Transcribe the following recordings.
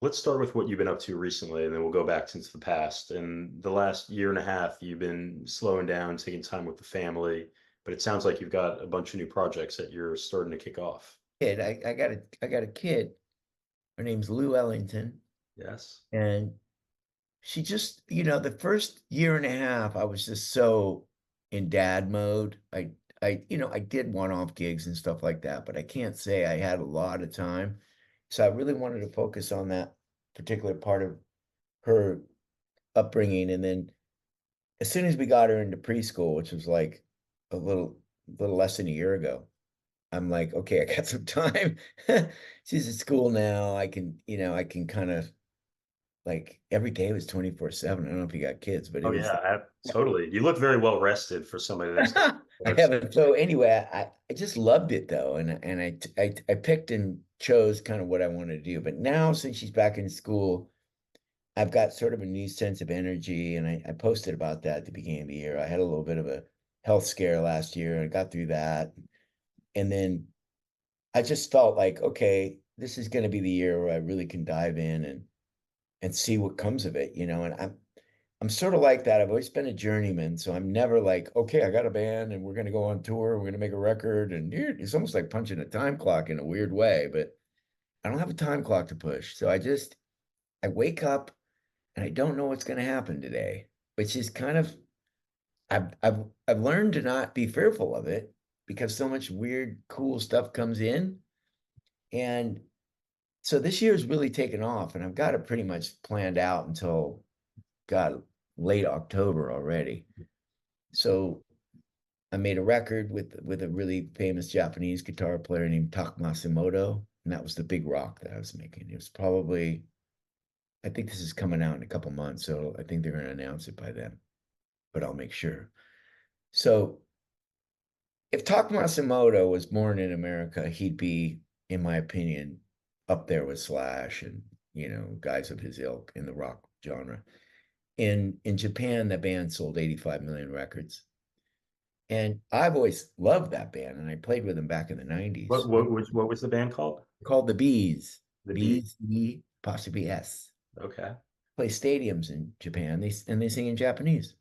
Let's start with what you've been up to recently, and then we'll go back into the past. In the last year and a half, you've been slowing down, taking time with the family, but it sounds like you've got a bunch of new projects that you're starting to kick off. Kid, I got a kid. Her name's Lou Ellington, Yes. and she just, the first year and a half, I was just so in dad mode. I did one-off gigs and stuff like that, but I can't say I had a lot of time. So I really wanted to focus on that particular part of her upbringing. And then as soon as we got her into preschool, which was like a little less than a year ago, I'm like, okay, I got some time. She's at school now. I can kind of like every day was 24/7. I don't know if you got kids, but it Oh was yeah, totally. You look very well rested for somebody that's got I kids. haven't. So anyway, I just loved it though, and I picked and chose kind of what I wanted to do. But now since she's back in school, I've got sort of a new sense of energy, and I posted about that at the beginning of the year. I had a little bit of a health scare last year, and I got through that, and then I just felt like, okay, this is going to be the year where I really can dive in and see what comes of it, and I'm sort of like that. I've always been a journeyman, so I'm never like, okay, I got a band and we're going to go on tour, we're going to make a record, and it's almost like punching a time clock in a weird way, but I don't have a time clock to push. So I wake up and I don't know what's going to happen today, which is kind of I've learned to not be fearful of it because so much weird, cool stuff comes in. And so this year's really taken off, and I've got it pretty much planned out until God, late October already. So I made a record with a really famous Japanese guitar player named Tak Masimoto, and that was the big rock that I was making. It was probably, I think this is coming out in a couple months, so I think they're going to announce it by then, but I'll make sure. So if Tak Masimoto was born in America, he'd be, in my opinion, up there with Slash and guys of his ilk in the rock genre. In Japan, the band sold 85 million records. And I've always loved that band, and I played with them back in the 90s. What was the band called? Called the Bees, The Bee. B-E apostrophe S. Okay. Play stadiums in Japan, they sing in Japanese.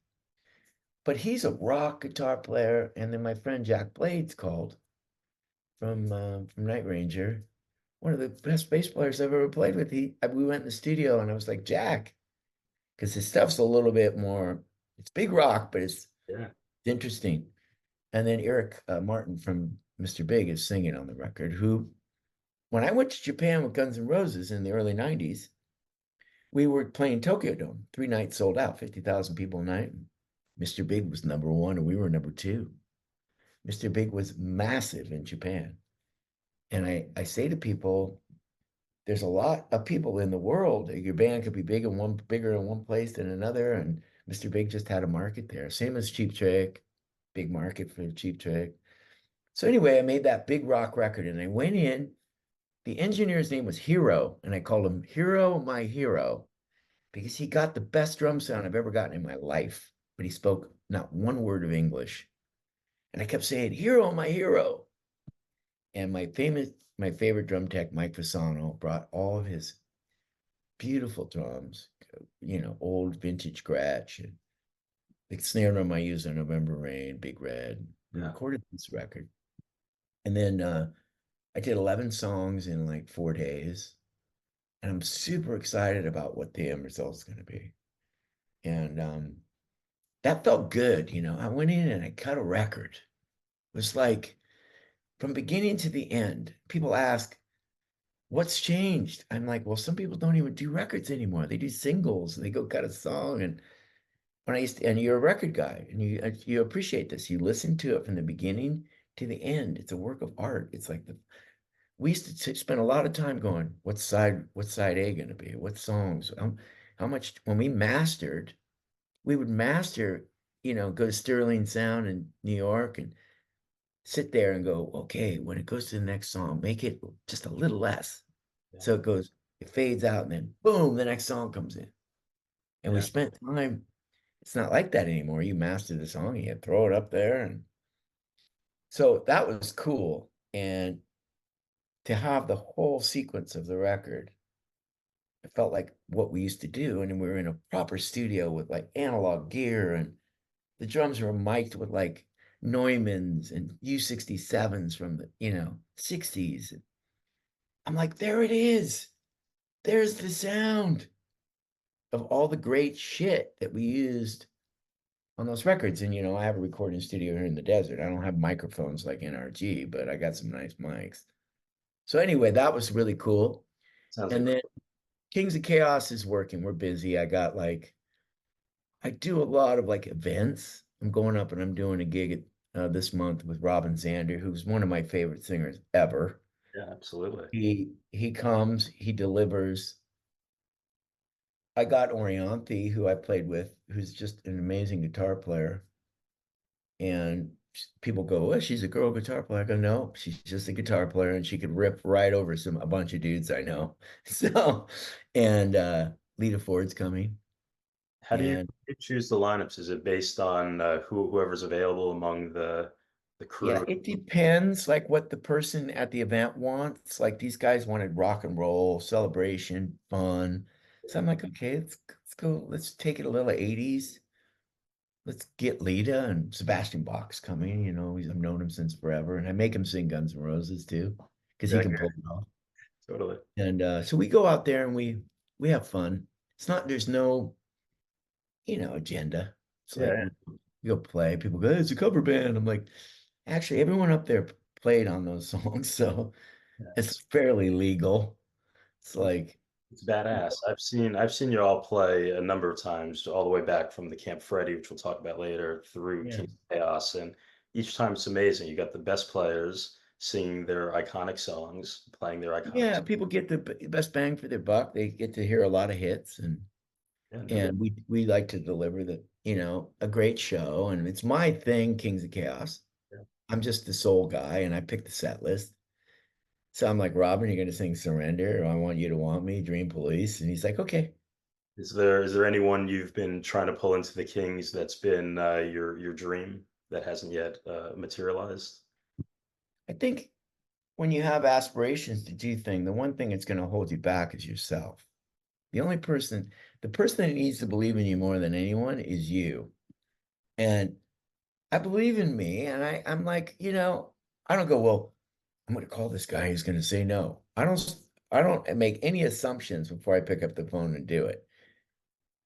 But he's a rock guitar player, and then my friend Jack Blades called from Night Ranger, one of the best bass players I've ever played with. We went in the studio, and I was like, Jack, because his stuff's a little bit more. It's big rock, but it's Yeah. interesting. And then Eric Martin from Mr. Big is singing on the record, who, when I went to Japan with Guns N' Roses in the early 90s, we were playing Tokyo Dome, 3 nights sold out, 50,000 people a night. Mr. Big was number one and we were number two. Mr. Big was massive in Japan. And I say to people, there's a lot of people in the world. Your band could be bigger in one place than another. And Mr. Big just had a market there. Same as Cheap Trick, big market for Cheap Trick. So anyway, I made that big rock record and I went in. The engineer's name was Hero, and I called him Hero, my hero, because he got the best drum sound I've ever gotten in my life, but he spoke not one word of English. And I kept saying, Hero, my hero. And my favorite drum tech, Mike Fasano, brought all of his beautiful drums, old vintage Gretsch, and the snare drum I used on November Rain, Big Red. We Yeah. recorded this record. And then I did 11 songs in like 4 days. And I'm super excited about what the end result is going to be. And that felt good. I went in and I cut a record. It was like from beginning to the end. People ask, what's changed? I'm like, well, some people don't even do records anymore. They do singles and they go cut a song. And and you're a record guy and you appreciate this. You listen to it from the beginning to the end. It's a work of art. It's like we used to spend a lot of time going, what's side A going to be? What songs? How much, when we mastered, we would master, go to Sterling Sound in New York and sit there and go, okay, when it goes to the next song, make it just a little less. Yeah. So it fades out and then boom, the next song comes in. And we Yeah. spent time, it's not like that anymore. You master the song, you throw it up there. And so that was cool. And to have the whole sequence of the record it felt like what we used to do. And we were in a proper studio with like analog gear, and the drums were mic'd with like Neumanns and U67s from the, 60s. I'm like, there it is. There's the sound of all the great shit that we used on those records. And, I have a recording studio here in the desert. I don't have microphones like NRG, but I got some nice mics. So anyway, that was really cool. Sounds And like then Kings of Chaos is working. We're busy. I do a lot of like events. I'm going up and I'm doing a gig this month with Robin Zander, who's one of my favorite singers ever. yeah, absolutely. He comes, he delivers. I got Orianthi, who I played with, who's just an amazing guitar player. And people go, "Well, she's a girl guitar player." I go, "No, she's just a guitar player, and she could rip right over a bunch of dudes I know." So, and Lita Ford's coming, How do and you choose the lineups? Is it based on whoever's available among the yeah, crew? it depends like what the person at the event wants. Like these guys wanted rock and roll, celebration, fun. So I'm like, okay, let's go, let's take it a little 80s. Let's get Lita and Sebastian Bach's coming. I've known him since forever, and I make him sing Guns N' Roses too, because he Yeah, can pull it off. totally. And so we go out there and we have fun. There's no, agenda. It's Yeah, like yeah. we go play. People go, "Hey, it's a cover band." I'm like, actually, everyone up there played on those songs, so Yeah, it's fairly legal. It's like, it's badass. I've seen you all play a number of times, all the way back from the Camp Freddy, which we'll talk about later, through yeah, King's Chaos, and each time it's amazing. You got the best players singing their iconic songs, playing their iconic. yeah, people get the best bang for their buck. They get to hear a lot of hits, and Yeah, no doubt. and we like to deliver a great show. And it's my thing, Kings of Chaos. Yeah. I'm just the soul guy, and I pick the set list. So I'm like, "Robin, you're gonna sing Surrender, or I Want You to Want Me, Dream Police." And he's like, "Okay." Is there anyone you've been trying to pull into the Kings that's been your dream that hasn't yet materialized? I think when you have aspirations to do things, the one thing that's going to hold you back is yourself. The only person, the person that needs to believe in you more than anyone is you. And I believe in me. And I'm like, I don't go, "Well, I'm going to call this guy who's going to say no." I don't make any assumptions before I pick up the phone and do it.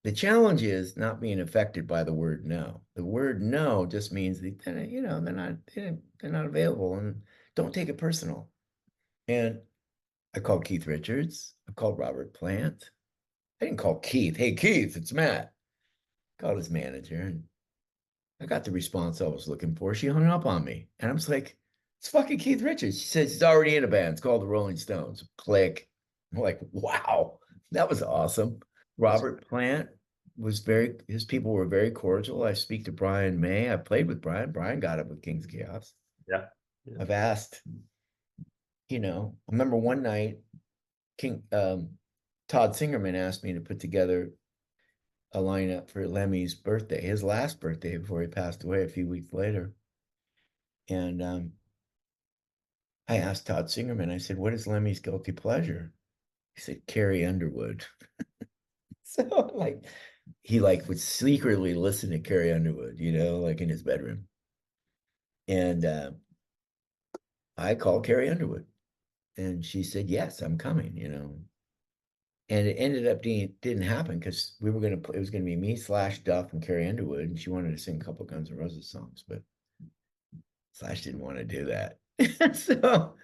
The challenge is not being affected by the word no. The word no just means that, they're not available, and don't take it personal. And I called Keith Richards. I called Robert Plant. I didn't call Keith. "Hey, Keith, it's Matt." Called his manager, and I got the response I was looking for. She hung up on me. And I was like, "It's fucking Keith Richards." She says he's already in a band. It's called the Rolling Stones. Click. I'm like, wow, that was awesome. That's Robert Plant his people were very cordial. I speak to Brian May. I played with Brian. Brian got it with King's Chaos. yeah, yeah. I've asked, I remember one night, King Todd Singerman asked me to put together a lineup for Lemmy's birthday, his last birthday before he passed away a few weeks later. And I asked Todd Singerman, I said, "What is Lemmy's guilty pleasure?" He said, "Carrie Underwood." So like he like would secretly listen to Carrie Underwood, like in his bedroom. And I called Carrie Underwood, and she said, "Yes, I'm coming." And it ended up didn't happen because we were it was gonna be me Slash Duff and Carrie Underwood, and she wanted to sing a couple Guns N' Roses songs, but Slash didn't want to do that. So,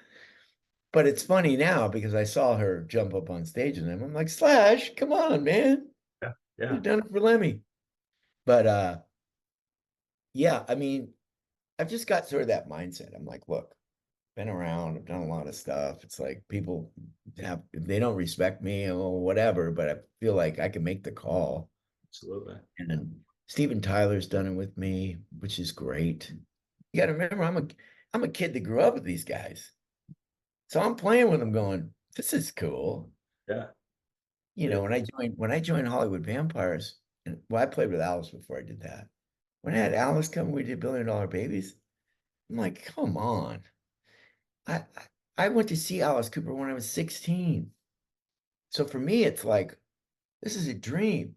but it's funny now because I saw her jump up on stage and I'm like, "Slash, come on, man. Yeah, yeah, You've done it for Lemmy." But yeah, I mean, I've just got sort of that mindset. I'm like, look, been around, I've done a lot of stuff. It's like people if they don't respect me or whatever, but I feel like I can make the call. absolutely. And Steven Tyler's done it with me, which is great. You got to remember, I'm a kid that grew up with these guys, so I'm playing with them, going, "This is cool." Yeah, yeah. When I joined Hollywood Vampires, and well, I played with Alice before I did that. When I had Alice come, we did Billion Dollar Babies. I'm like, come on. I I went to see Alice Cooper when I was 16. So for me, it's like, this is a dream,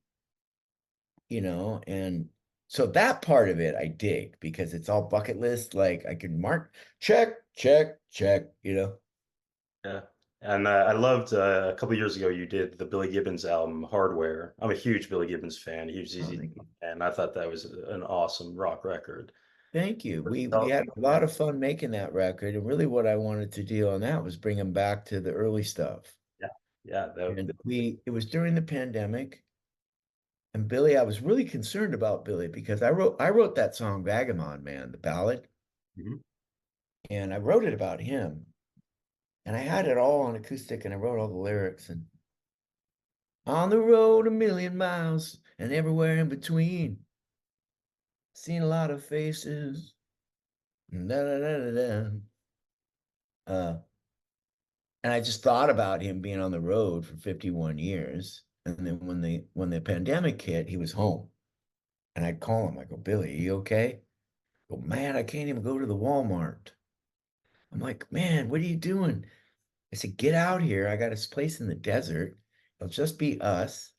and so that part of it I dig because it's all bucket list. Like I can mark, check, check, check. Yeah. And I loved a couple years ago you did the Billy Gibbons album Hardwire. I'm a huge Billy Gibbons fan, huge Oh, ZZ, thank you. and I thought that was an awesome rock record. Thank you. We Oh, had a lot of fun making that record, and really what I wanted to do on that was bring them back to the early stuff. yeah, yeah, And it was during the pandemic, and Billy, I was really concerned about Billy because I wrote that song Vagabond Man, the ballad, mhm. and I wrote it about him. And I had it all on acoustic and I wrote all the lyrics and on the road a million miles and everywhere in between. Seen a lot of faces. Da, da, da, da, da. Uh, and I just thought about him being on the road for 51 years. And then when the pandemic hit, he was home. And I'd call him. I go, Billy, are you okay? I go, man, I can't even go to the Walmart. I'm like, man, what are you doing? I said, get out here. I got this place in the desert. It'll just be us.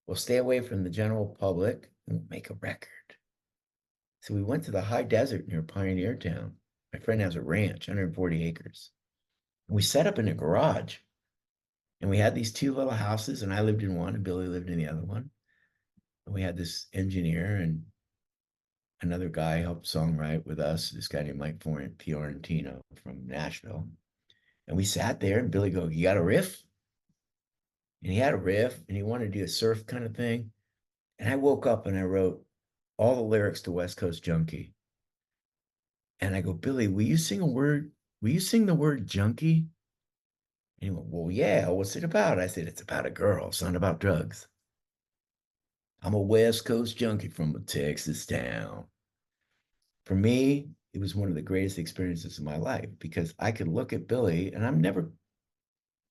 We'll stay away from the general public and we'll make a record. So we went to the high desert near Pioneer Town. My friend has a ranch, 140 acres. And we set up in a garage. And we had these two little houses, and I lived in one, and Billy lived in the other one. And we had this engineer and another guy helped songwrite with us, this guy named Mike Fiorentino from Nashville. And we sat there, and Billy go, you got a riff? And he had a riff, and he wanted to do a surf kind of thing. And I woke up and I wrote all the lyrics to West Coast Junkie. And I go, Billy, will you sing a word? Will you sing the word junkie? And he went, well, yeah, what's it about? I said, it's about a girl. It's not about drugs. I'm a West Coast junkie from a Texas town. For me, it was one of the greatest experiences of my life because I could look at Billy and I'm never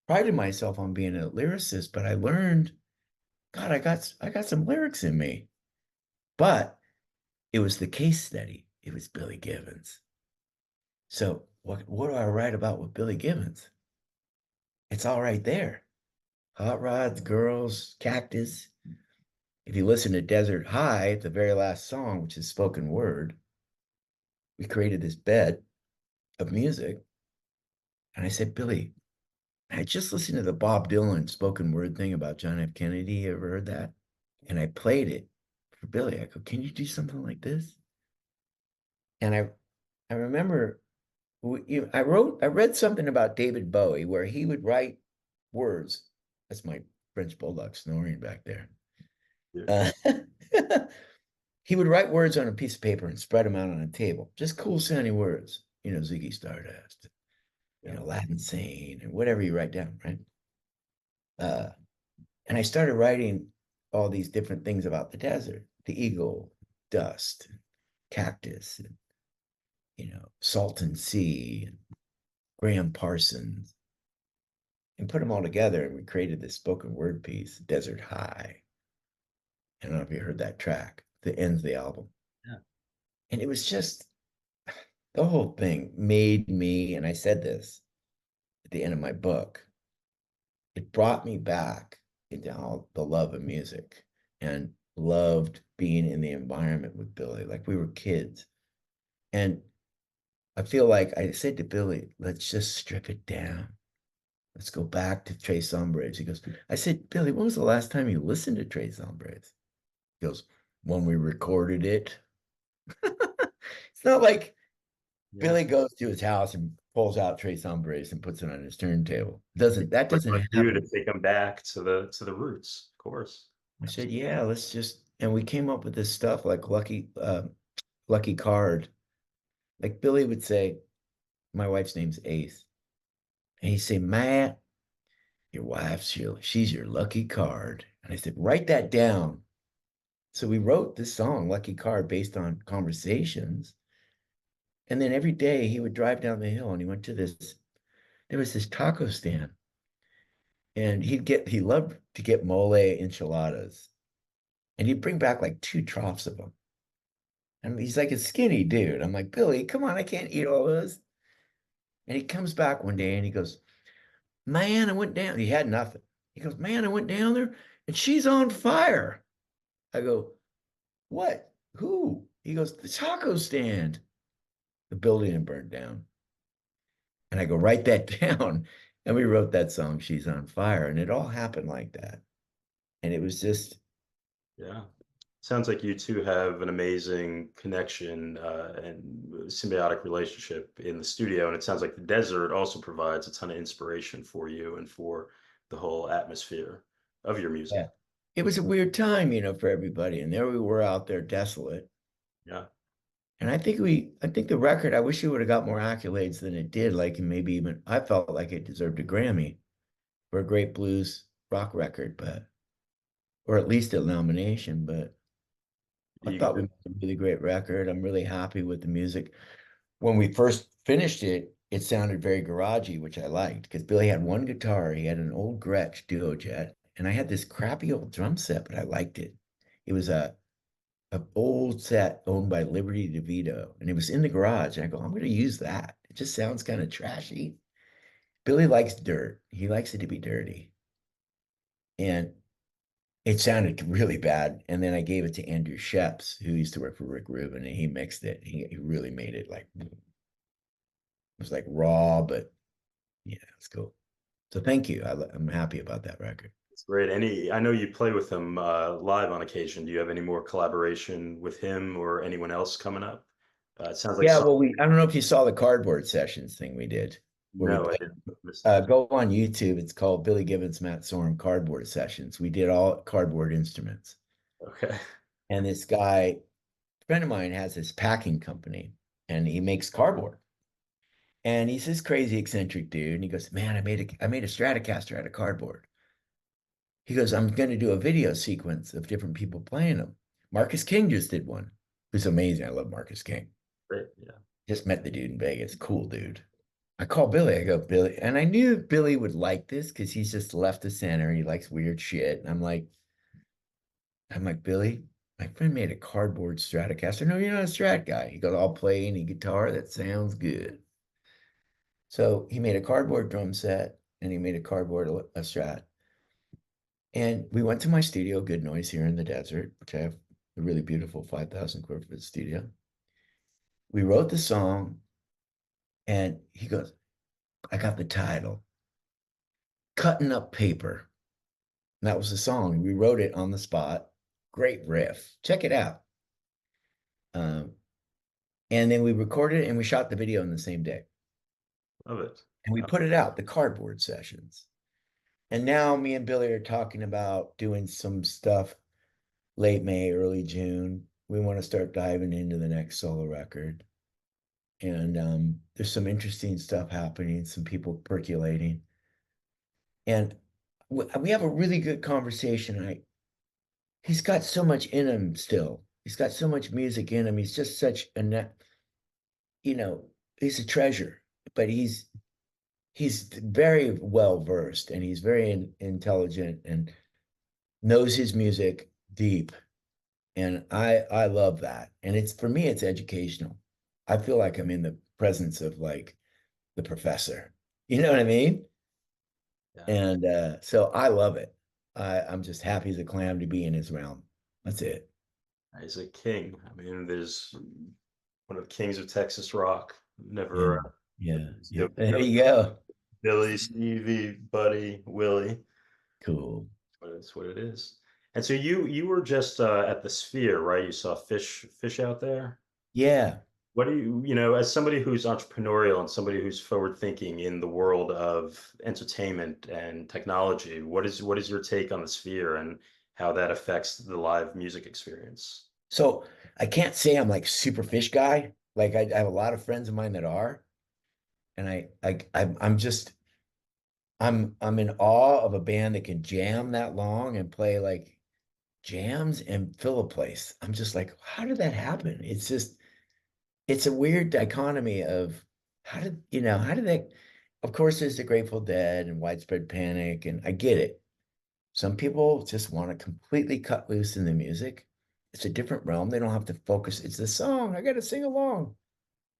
prided myself on being a lyricist, but I learned, God, I got some lyrics in me. But it was the case study. It was Billy Gibbons. So what do I write about with Billy Gibbons? It's all right there. Hot rods, girls, cactus. If you listen to Desert High, the very last song, which is spoken word, we created this bed of music. And I said, Billy, I just listened to the Bob Dylan spoken word thing about John F. Kennedy. You ever heard that? And I played it for Billy. I go, can you do something like this? And I remember I read something about David Bowie where he would write words. That's my French bulldog snoring back there. Yeah. Uh, he would write words on a piece of paper and spread them out on a table. Just cool sounding words. Ziggy Stardust, Yeah. Latin Sane, and whatever you write down, right? Uh, and I started writing all these different things about the desert, the eagle, dust, cactus, and, Salton Sea, and Graham Parsons, and put them all together. And we created this spoken word piece, Desert High. I don't know if you heard that track that ends the album. Yeah. And it was just the whole thing made me, and I said this at the end of my book, it brought me back into all the love of music and loved being in the environment with Billy. Like we were kids. And I feel like I said to Billy, let's just strip it down. Let's go back to Tres Hombres. He goes, I said, Billy, when was the last time you listened to Tres Hombres? He goes, when we recorded it. It's not like Yeah. Billy goes to his house and pulls out Tres Hombres and puts it on his turntable. That What doesn't about you to happen. take them back to the roots, of course. I said, yeah, let's just, and we came up with this stuff like Lucky Card. Like Billy would say, my wife's name's Ace. And he'd say, Matt, she's your lucky card. And I said, write that down. So we wrote this song, Lucky Card, based on conversations. And then every day he would drive down the hill and he went to there was this taco stand. And he loved to get mole enchiladas. And he'd bring back like 2 troughs of them. And he's like a skinny dude. I'm like, Billy, come on, I can't eat all those. And he comes back one day and he goes, man, I went down. He had nothing. He goes, man, I went down there and she's on fire. I go, what? Who? He goes, the taco stand. The building had burned down. And I go, write that down. And we wrote that song, She's on Fire. And it all happened like that. And it was just, Yeah. Sounds like you two have an amazing connection and symbiotic relationship in the studio. And it sounds like the desert also provides a ton of inspiration for you and for the whole atmosphere of your music. yeah, it was a weird time, for everybody. And there we were out there desolate. Yeah. And I think the record, I wish it would have got more accolades than it did. Like maybe even, I felt like it deserved a Grammy for a great blues rock record, or at least a nomination. But I You, thought we made a really great record. I'm really happy with the music. When we first finished it, it sounded very garagey, which I liked because Billy had one guitar. He had an old Gretsch Duo Jet, and I had this crappy old drum set, but I liked it. It was a old set owned by Liberty DeVito, and it was in the garage. And I go, I'm going to use that. It just sounds kind of trashy. Billy likes dirt. He likes it to be dirty. And it sounded really bad. And then I gave it to Andrew Sheps, who used to work for Rick Rubin, and he mixed it. He really made it like, it was like raw, but yeah, it's cool. So thank you. I'm happy about that record. it's great. I know you play with him live on occasion. Do you have any more collaboration with him or anyone else coming up? It sounds like Yeah, some, well, I don't know if you saw the cardboard sessions thing we did, where we no, I played. didn't miss those. Go on YouTube. It's called Billy Gibbons, Matt Sorum Cardboard Sessions. We did all cardboard instruments. Okay. And this guy, a friend of mine, has this packing company, and he makes cardboard. And he's this crazy eccentric dude. And he goes, man, I made a Stratocaster out of cardboard. He goes, I'm going to do a video sequence of different people playing them. Marcus King just did one. It was amazing. I love Marcus King. Great. Yeah. Just met the dude in Vegas. Cool dude. I call Billy. I go, Billy. And I knew Billy would like this because he's just left of center. He likes weird shit. And I'm like, Billy, my friend made a cardboard Stratocaster. No, you're not a Strat guy. He goes, I'll play any guitar that sounds good. So he made a cardboard drum set and he made a cardboard a Strat. And we went to my studio, Good Noise, here in the desert, which I have a really beautiful 5,000 square foot studio. We wrote the song and he goes, I got the title, Cutting Up Paper. And that was the song. We wrote it on the spot. Great riff. Check it out. Um, and then we recorded it and we shot the video in the same day. Love it. And we put it out, the cardboard sessions. And now me and Billy are talking about doing some stuff late May, early June. We want to start diving into the next solo record. And there's some interesting stuff happening, some people percolating. And we have a really good conversation. He's got so much in him still. He's got so much music in him. He's just such he's a treasure, but he's very well versed and he's very intelligent and knows his music deep. And I love that. And it's for me, it's educational. I feel like I'm in the presence of like the professor. You know what I mean? Yeah. And so I love it. I'm just happy as a clam to be in his realm. That's it. He's a king. I mean, there's one of the kings of Texas rock. Yeah. Never, Yeah. Yeah. no, There no, you go. Billy, Stevie, Buddy, Willie. Cool. That's what it is. And so you were just at the Sphere, right? You saw fish out there. Yeah. What do as somebody who's entrepreneurial and somebody who's forward thinking in the world of entertainment and technology, what is your take on the Sphere and how that affects the live music experience? So I can't say I'm like super fish guy. Like I have a lot of friends of mine that are, and I'm just I'm in awe of a band that can jam that long and play like jams and fill a place. I'm just like, how did that happen? It's a weird dichotomy of how did that, of course, there's the Grateful Dead and Widespread Panic, and I get it. Some people just want to completely cut loose in the music. It's a different realm. They don't have to focus. It's the song. I got to sing along.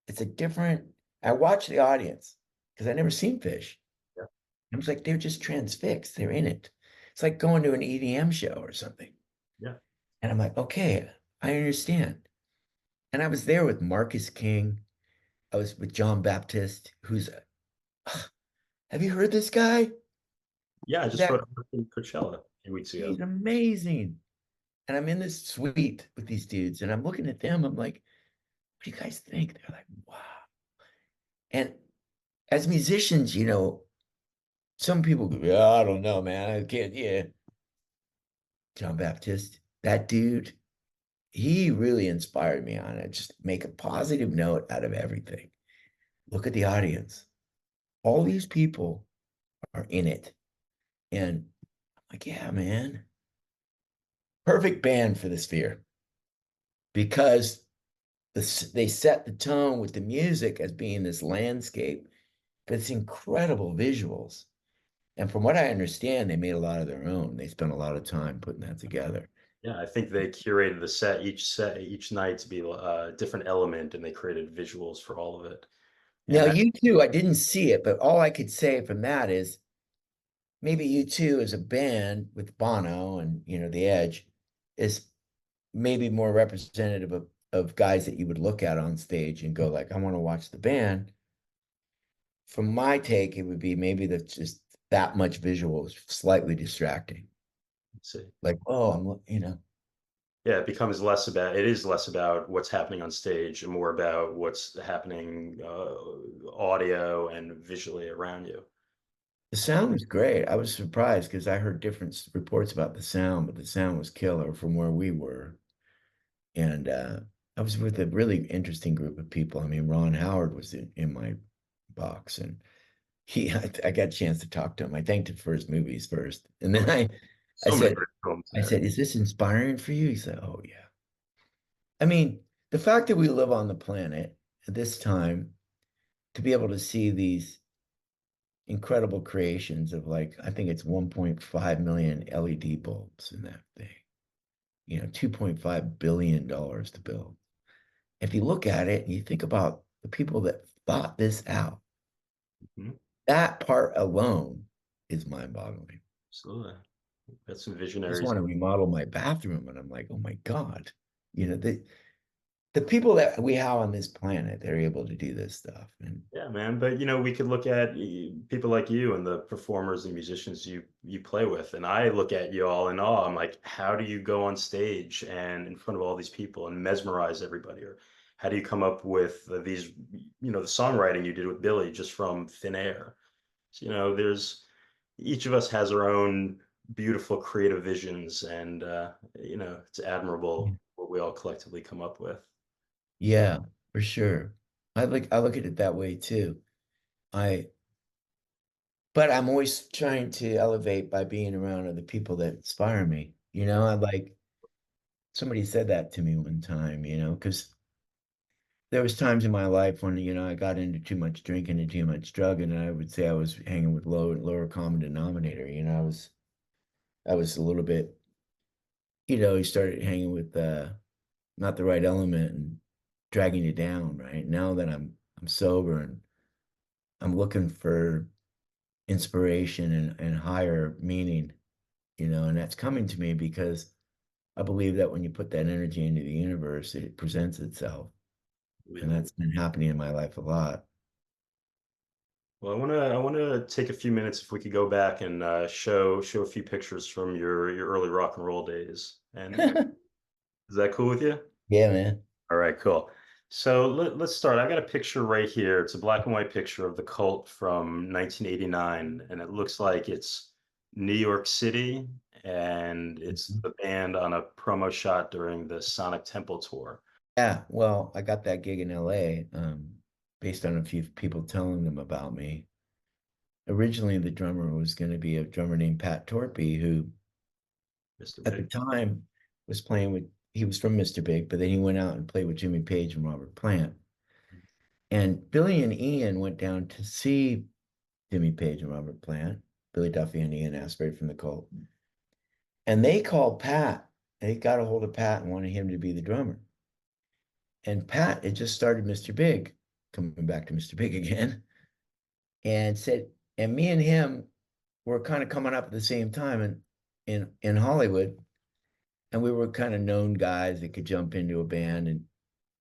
It's a different. I watch the audience because I never seen Fish. Yeah. I was like, they're just transfixed. They're in it. It's like going to an EDM show or something. Yeah. And I'm like, okay, I understand. And I was there with Marcus King. I was with John Baptist, who's, have you heard this guy? Yeah, I just That wrote up in Coachella a few weeks ago. he's amazing. And I'm in this suite with these dudes, and I'm looking at them. I'm like, what do you guys think? They're like, wow. And as musicians, some people go, yeah, I don't know, man. I can't, yeah. John Baptist, that dude, he really inspired me on it. Just make a positive note out of everything. Look at the audience. All these people are in it. And I'm like, yeah, man, perfect band for the Sphere because they set the tone with the music as being this landscape, but it's incredible visuals. And from what I understand, they made a lot of their own. They spent a lot of time putting that together. Yeah, I think they curated the set each night to be a different element, and they created visuals for all of it. Now, And I, U2, I didn't see it, but all I could say from that is maybe U2 as a band with Bono and, The Edge is maybe more representative of guys that you would look at on stage and go like, I want to watch the band. From my take, it would be maybe that's just that much visual is slightly distracting. let's see. Like, oh, I'm. Yeah, it is less about what's happening on stage and more about what's happening audio and visually around you. The sound was great. I was surprised because I heard different reports about the sound, but the sound was killer from where we were. And I was with a really interesting group of people. I mean, Ron Howard was in my box, and I got a chance to talk to him. I thanked him for his movies first, and then I So many said, great films I there. said, "Is this inspiring for you?" He said, "Oh yeah." I mean, the fact that we live on the planet at this time to be able to see these incredible creations of like, I think it's 1.5 million LED bulbs in that thing, $2.5 billion to build. If you look at it and you think about the people that thought this out, Mhm. that part alone is mind-boggling. Absolutely. That's some I just visionaries. want to remodel my bathroom, and I'm like, oh my God. The people that we have on this planet, they're able to do this stuff. And Yeah, man. But we could look at people like you and the performers and musicians you play with, and I look at you all in awe. I'm like, how do you go on stage and in front of all these people and mesmerize everybody? Or how do you come up with these, the songwriting you did with Billy just from thin air? So, there's each of us has our own beautiful creative visions, and it's admirable what we all collectively come up with. So. yeah, for sure. I look at it that way too. I but I'm always trying to elevate by being around other people that inspire me. I like somebody said that to me one time, because there was times in my life when, I got into too much drinking and too much drugging, and I would say I was hanging with lower common denominator. I was a little bit, you started hanging with not the right element and dragging you down, right? Now that I'm sober and I'm looking for inspiration and higher meaning, and that's coming to me because I believe that when you put that energy into the universe, it presents itself. And Yeah. that's been happening in my life a lot. Well, I wanna take a few minutes if we could go back and show a few pictures from your early rock and roll days. And is that cool with you? Yeah, man. All right, cool. So let's start. I got a picture right here. It's a black and white picture of the Cult from 1989, and it looks like it's New York City, and it's Mhm. the band on a promo shot during the Sonic Temple tour. Yeah, well, I got that gig in LA, based on a few people telling them about me. Originally, the drummer was going to be a drummer named Pat Torpey, who Mr. at the Big. time was playing with, he was from Mr. Big, but then he went out and played with Jimmy Page and Robert Plant. And Billy and Ian went down to see Jimmy Page and Robert Plant, Billy Duffy and Ian Astbury from the Cult. And they called Pat. They got a hold of Pat and wanted him to be the drummer. And Pat had just started Mr. Big, coming back to Mr. Big again, and said, and me and him were kind of coming up at the same time. And in Hollywood, and we were kind of known guys that could jump into a band, and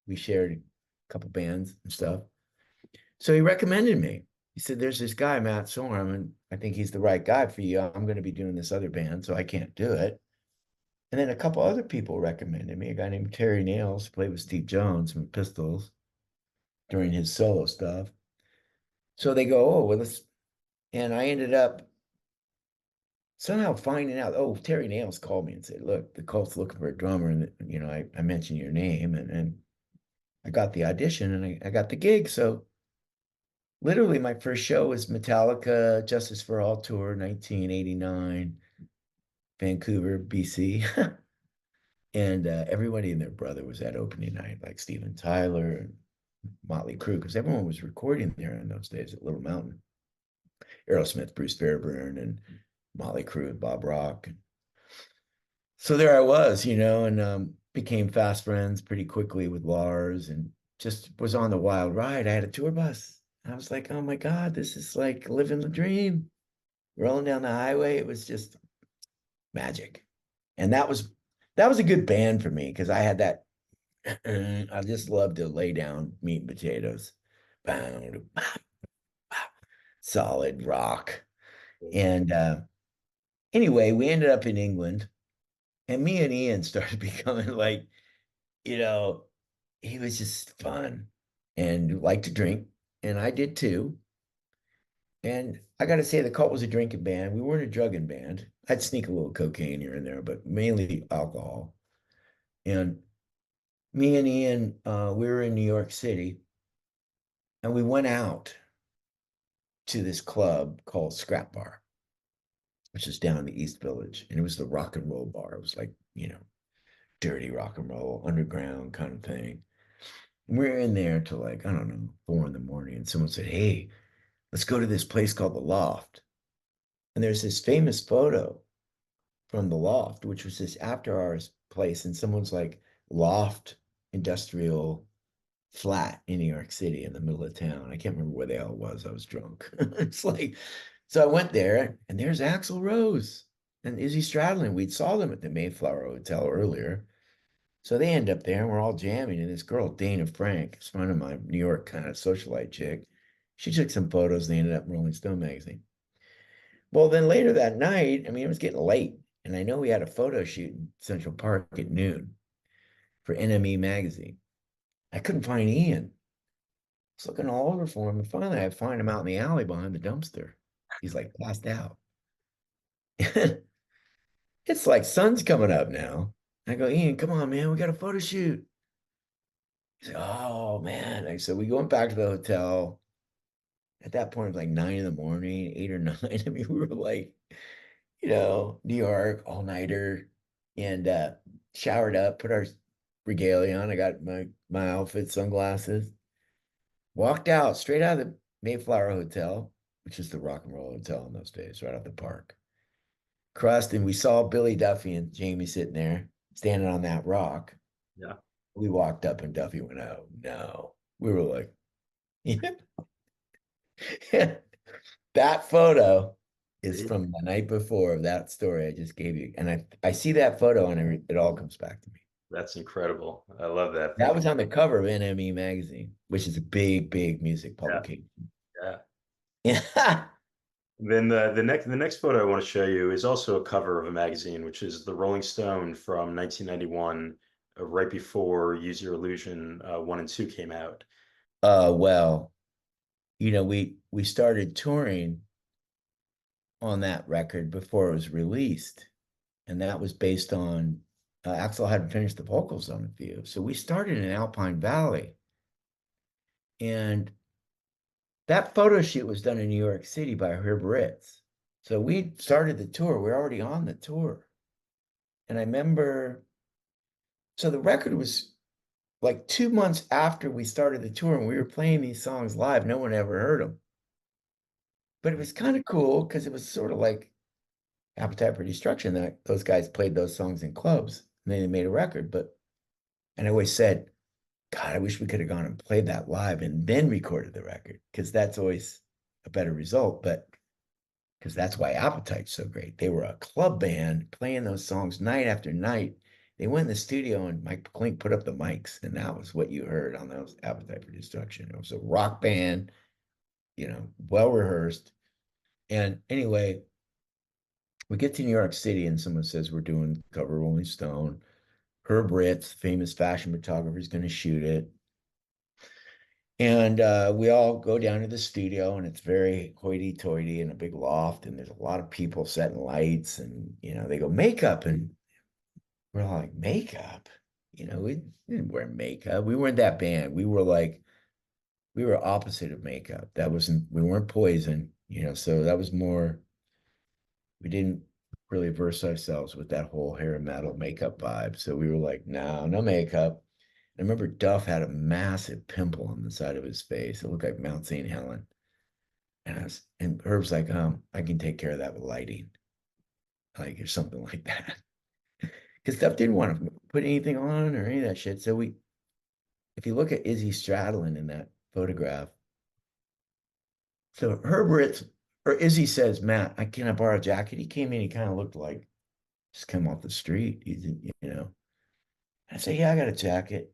we shared a couple bands and stuff. So he recommended me. He said, "There's this guy, Matt Sorum, and I think he's the right guy for you. I'm going to be doing this other band, so I can't do it." And then a couple other people recommended me. A guy named Terry Nails played with Steve Jones from Pistols during his solo stuff. So they go, "Oh, well, let's," and I ended up somehow finding out, oh, Terry Nails called me and said, "Look, the Cult's looking for a drummer." And, I mentioned your name, and I got the audition, and I got the gig. So literally my first show was Metallica Justice for All tour, 1989, Vancouver, BC. And everybody and their brother was at opening night, like Steven Tyler and Motley Crue, because everyone was recording there in those days at Little Mountain. Aerosmith, Bruce Fairbairn, and Motley Crue, and Bob Rock. So there I was, and became fast friends pretty quickly with Lars, and just was on the wild ride. I had a tour bus. I was like, oh my God, this is like living the dream. Rolling down the highway, it was just magic. And that was a good band for me because I had that. I just love to lay down meat and potatoes, solid rock. And anyway, we ended up in England, and me and Ian started becoming like, you know, he was just fun and liked to drink, and I did too. And I got to say, the Cult was a drinking band. We weren't a drugging band. I'd sneak a little cocaine here and there, but mainly alcohol. And me and Ian, we were in New York City, and we went out to this club called Scrap Bar, which is down in the East Village. And it was the rock and roll bar. It was like, dirty rock and roll, underground kind of thing. And we were in there till like, I don't know, 4 in the morning. And someone said, "Hey, let's go to this place called the Loft." And there's this famous photo from the Loft, which was this after hours place. And someone's like, loft industrial flat in New York City in the middle of town. I can't remember where the hell it was. I was drunk. It's like, so I went there, and there's Axl Rose and Izzy Stradlin. We'd saw them at the Mayflower Hotel earlier. So they end up there, and we're all jamming. And this girl, Dana Frank, is one of my New York kind of socialite chick. She took some photos. They ended up in Rolling Stone magazine. Well, then later that night, I mean, it was getting late. And I know we had a photo shoot in Central Park at noon for NME magazine. I couldn't find Ian. I was looking all over for him. And finally, I find him out in the alley behind the dumpster. He's like passed out. It's like sun's coming up now. I go, "Ian, come on, man. We got a photo shoot." He's like, "Oh, man." So we went back to the hotel. At that point, it was like 9 in the morning, 8 or 9. I mean, we were like, New York, all-nighter, and showered up, put our regalia on. I got my outfit, sunglasses, walked out straight out of the Mayflower Hotel, which is the rock and roll hotel in those days, right off the park. Crossed, and we saw Billy Duffy and Jamie sitting there, standing on that rock. Yeah. We walked up, and Duffy went, "Oh, no." We were like, that photo is from the night before of that story I just gave you. And I see that photo, and it all comes back to me. That's incredible. I love that. That Thank was you. on the cover of NME magazine, which is a big, big music Yeah. publication. Yeah. Yeah. Then the next photo I want to show you is also a cover of a magazine, which is the Rolling Stone from 1991, right before Use Your Illusion 1 and 2 came out. Well, we started touring on that record before it was released. And that was based on Axl hadn't finished the vocals on a few. So we started in Alpine Valley. And that photo shoot was done in New York City by Herb Ritz. So we started the tour. We're already on the tour. And I remember, so the record was like 2 months after we started the tour, and we were playing these songs live. No one ever heard them. But it was kind of cool because it was sort of like Appetite for Destruction. That those guys played those songs in clubs, and then they made a record. And I always said, God, I wish we could have gone and played that live and then recorded the record, because that's always a better result. But because that's why Appetite's so great. They were a club band playing those songs night after night. They went in the studio and Mike Klink put up the mics, and that was what you heard on those Appetite for Destruction. It was a rock band, well rehearsed. And anyway, we get to New York City and someone says we're doing cover Rolling Stone. Herb Ritz, famous fashion photographer, is going to shoot it. And we all go down to the studio, and it's very hoity-toity in a big loft, and there's a lot of people setting lights, and they go makeup, and we're like, makeup? We didn't wear makeup. We weren't that band. We were opposite of makeup. We weren't Poison, so that was more, we didn't really verse ourselves with that whole hair metal makeup vibe. So we were like, no, no makeup. I remember Duff had a massive pimple on the side of his face. It looked like Mount St. Helen. And Herb's like, I can take care of that with lighting. Like, or something like that. Because Duff didn't want to put anything on or any of that shit. So if you look at Izzy Stradlin in that photograph, so Herbert or Izzy says, Matt, can I borrow a jacket? He came in, he kind of looked like just come off the street. I say, yeah, I got a jacket.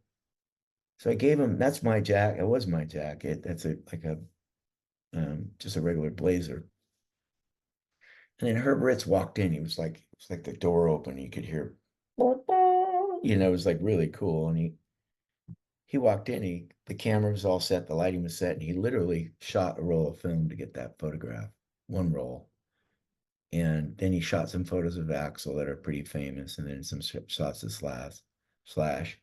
So I gave him, that's my jacket. It was my jacket. That's just a regular blazer. And then Herb Ritz walked in. It was like the door opened. You could hear, it was like really cool. And he walked in. The camera was all set. The lighting was set. And he literally shot a roll of film to get that photograph, one roll. And then he shot some photos of Axl that are pretty famous, and then some shots of Slash.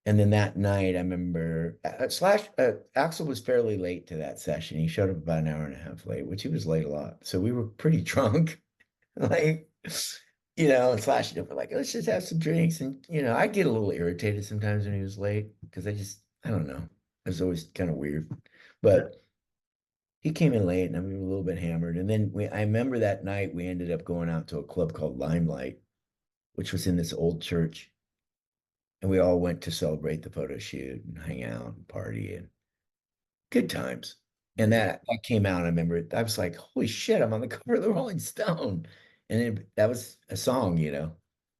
And then that night, I remember Axl was fairly late to that session. He showed up about an hour and a half late, which he was late a lot. So we were pretty drunk, like, and Slash, we're like, let's just have some drinks. And, I get a little irritated sometimes when he was late because I don't know. It was always kind of weird. But he came in late and we were a little bit hammered. And then I remember that night we ended up going out to a club called Limelight, which was in this old church. And we all went to celebrate the photo shoot and hang out and party and good times. And that came out. I remember it. I was like, holy shit, I'm on the cover of the Rolling Stone. And that was a song,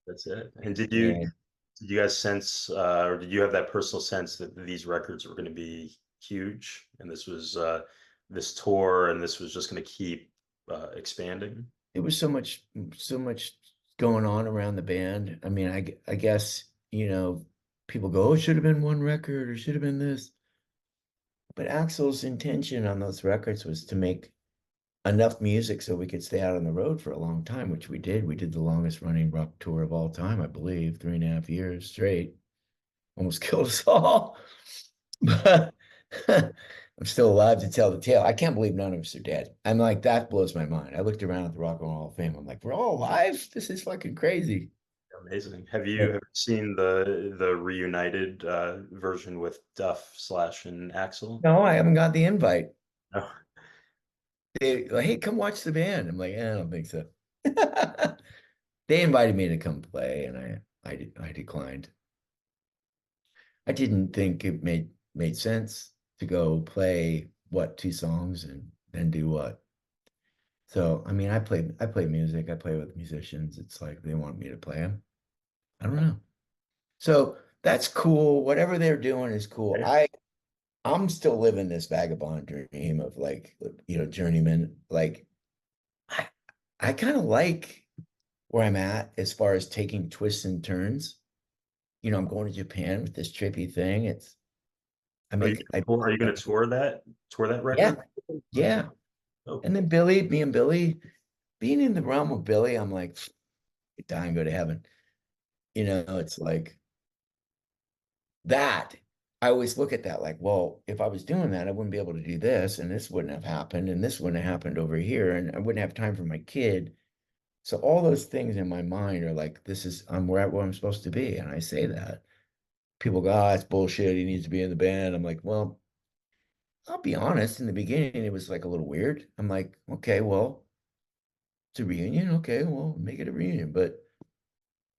That's it. And did And you guys sense, or did you have that personal sense that these records were going to be huge, and this was this tour, and this was just going to keep expanding? it was so much going on around the band. I mean, I guess, people go, oh, it should have been one record or should have been this. But Axl's intention on those records was to make enough music so we could stay out on the road for a long time, which we did. We did the longest running rock tour of all time, I believe, 3.5 years straight. Almost killed us all. But I'm still alive to tell the tale. I can't believe none of us are dead. I'm like, that blows my mind. I looked around at the Rock and Roll Hall of Fame. I'm like, we're all alive? This is fucking crazy. Amazing. Have you ever seen the reunited version with Duff, Slash, and Axl? No, I haven't got the invite. No. They like, hey, come watch the band. I'm like, I don't think so. They invited me to come play, and I declined. I didn't think it made sense to go play two songs and then do what. So I mean, I play music. I play with musicians. It's like they want me to play them. I don't know. So that's cool. Whatever they're doing is cool. Yeah. I'm still living this vagabond dream of like, journeyman. Like, I kind of like where I'm at as far as taking twists and turns. I'm going to Japan with this trippy thing. Are you going to tour that Yeah, record? yeah. Oh, And then me and Billy, being in the realm of Billy, I'm like, die and go to heaven. It's like that. I always look at that like, well, if I was doing that, I wouldn't be able to do this, and this wouldn't have happened, and this wouldn't have happened over here, and I wouldn't have time for my kid. So all those things in my mind are like, I'm where I'm supposed to be. And I say that. People go, it's bullshit. He needs to be in the band. I'm like, well, I'll be honest. In the beginning, it was like a little weird. I'm like, okay, well, it's a reunion. Okay, well, make it a reunion. But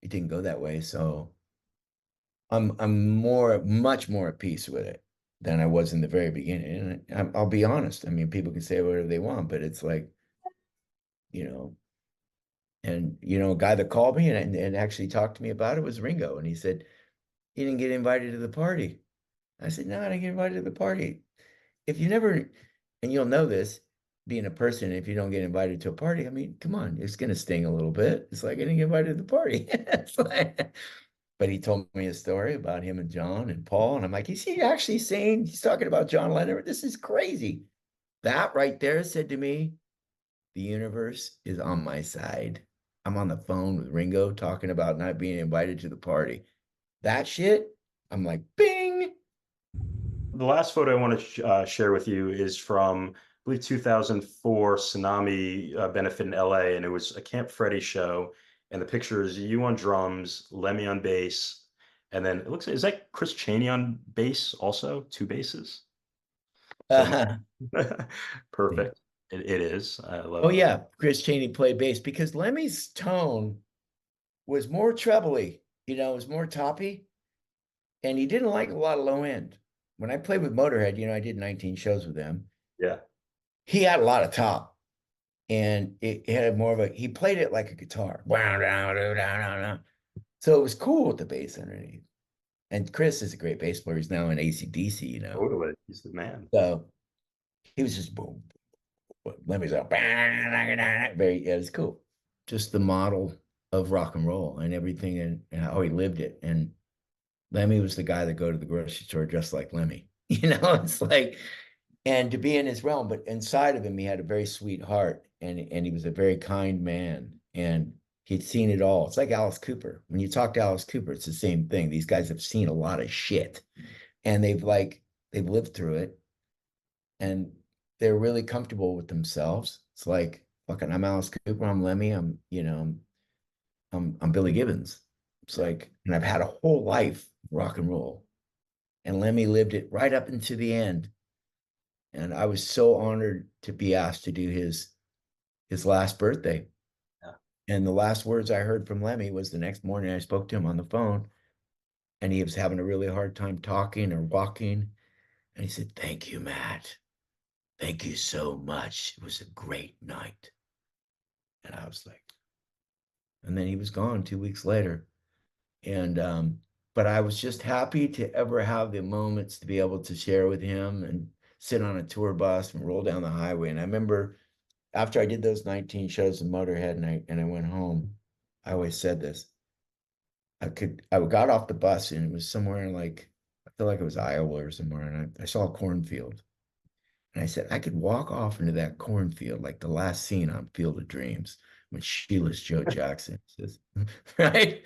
it didn't go that way. So I'm much more at peace with it. than I was in the very beginning. And I'll be honest. I mean, people can say whatever they want, but it's like, you know, and a guy that called me and actually talked to me about it was Ringo. And he said he didn't get invited to the party. I said, no, I didn't get invited to the party. If you never, and you'll know this, being a person, if you don't get invited to a party, I mean, come on, it's gonna sting a little bit. It's like I didn't get invited to the party. It's like, but he told me a story about him and John and Paul, and I'm like, is he actually saying he's talking about John Lennon? This is crazy. That right there said to me, the universe is on my side. I'm on the phone with Ringo talking about not being invited to the party. That shit, I'm like, bing. The last photo I want to share with you is from, I believe, 2004 tsunami benefit in LA, and it was a Camp Freddy show. And the picture is you on drums, Lemmy on bass, and then it looks like, is that Chris Chaney on bass also? Two basses? So perfect. It is. I Oh love. yeah, Chris Chaney played bass because Lemmy's tone was more trebly, it was more toppy, and he didn't like a lot of low end. When I played with Motorhead, I did 19 shows with them. Yeah. He had a lot of top, and it had more of he played it like a guitar. So it was cool with the bass underneath. And Chris is a great bass player. He's now in AC/DC. Totally. He's the man. So he was just boom. Lemmy's like, very, yeah, it's cool. Just the model of rock and roll and everything and how he lived it. And Lemmy was the guy that go to the grocery store dressed like Lemmy. It's like, and to be in his realm, but inside of him, he had a very sweet heart and he was a very kind man. And he'd seen it all. It's like Alice Cooper. When you talk to Alice Cooper, it's the same thing. These guys have seen a lot of shit and they've lived through it and they're really comfortable with themselves. It's like, fucking, I'm Alice Cooper, I'm Lemmy, I'm Billy Gibbons. It's like, and I've had a whole life of rock and roll. And Lemmy lived it right up into the end. And I was so honored to be asked to do his last birthday. Yeah. And the last words I heard from Lemmy was the next morning I spoke to him on the phone, and he was having a really hard time talking or walking. And he said, "Thank you, Matt. Thank you so much. It was a great night." And I was like, and then he was gone 2 weeks later. And but I was just happy to ever have the moments to be able to share with him and sit on a tour bus and roll down the highway. And I remember after I did those 19 shows in Motorhead and I went home, I always said this. I got off the bus and it was somewhere in like, I feel like it was Iowa or somewhere, and I saw a cornfield. And I said, I could walk off into that cornfield like the last scene on Field of Dreams when Sheila's Joe Jackson says, right?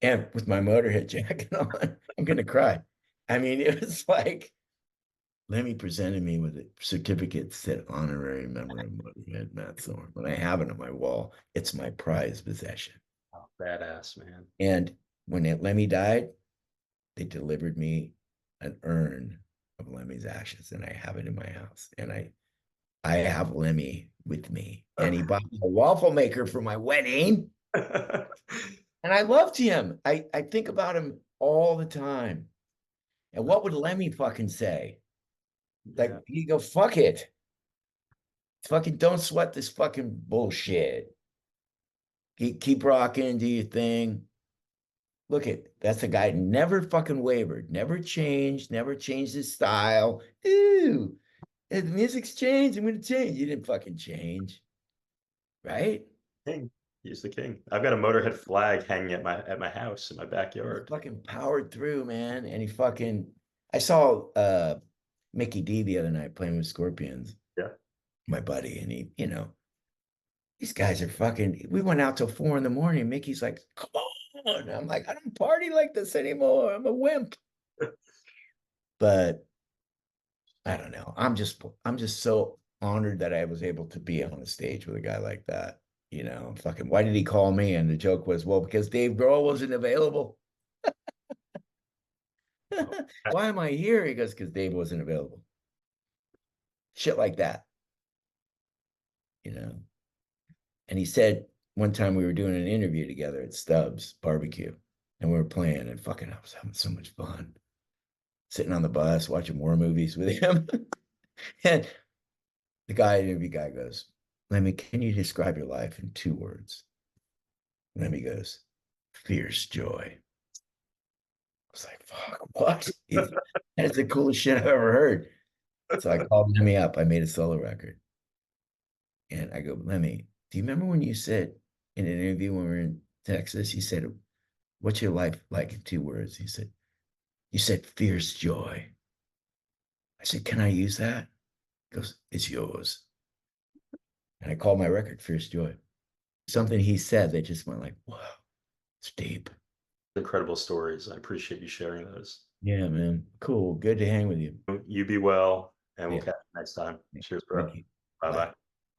And with my Motorhead jacket on, I'm gonna cry. I mean, it was like Lemmy presented me with a certificate that said honorary member of Motorhead, Matt Sorum. When I have it on my wall, it's my prized possession. Oh, badass, man. And when Lemmy died, they delivered me an urn of Lemmy's ashes, and I have it in my house. And I have Lemmy with me, and he bought me a waffle maker for my wedding. And I loved him. I think about him all the time. And what would Lemmy fucking say? Like, Yeah. you go, fuck it. Fucking don't sweat this fucking bullshit. Keep rocking, do your thing. Look at that's a guy never fucking wavered, never changed his style. Ooh, the music's changed. I'm gonna change. You didn't fucking change, right? King. He's the king. I've got a Motorhead flag hanging at my house in my He backyard. fucking powered through, man. And he fucking I saw Mickey D the other night playing with Scorpions, Yeah. my buddy, and these guys are fucking. We went out till 4 in the morning. Mickey's like, come on. I'm like, I don't party like this anymore. I'm a wimp. But I don't know. I'm just so honored that I was able to be on a stage with a guy like that. Fucking why did he call me? And the joke was, well, because Dave Grohl wasn't available. Why am I here? He goes, because Dave wasn't available. Shit like that, you know. And he said one time we were doing an interview together at Stubbs Barbecue, and we were playing, and fucking I was having so much fun. sitting on the bus watching war movies with him. And the interview guy goes, Lemmy, can you describe your life in 2 words? Lemmy goes, fierce joy. I was like, fuck, what? That's the coolest shit I've ever heard. So I called Lemmy up. I made a solo record. And I go, Lemmy, do you remember when you said in an interview when we were in Texas, you said, what's your life like in 2 words? He said, you said fierce joy. I said, can I use that? He goes, it's yours. And I called my record Fierce Joy. Something he said that just went like, wow, it's deep. Incredible stories. I appreciate you sharing those. Yeah, man. Cool. Good to hang with you. You be well, and we'll Yeah. catch you next time. Cheers, bro. Thank you. Bye-bye.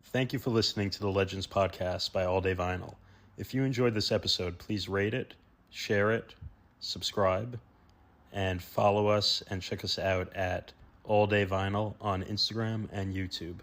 Thank you for listening to the Legends Podcast by All Day Vinyl. If you enjoyed this episode, please rate it, share it, subscribe, and follow us and check us out at All Day Vinyl on Instagram and YouTube.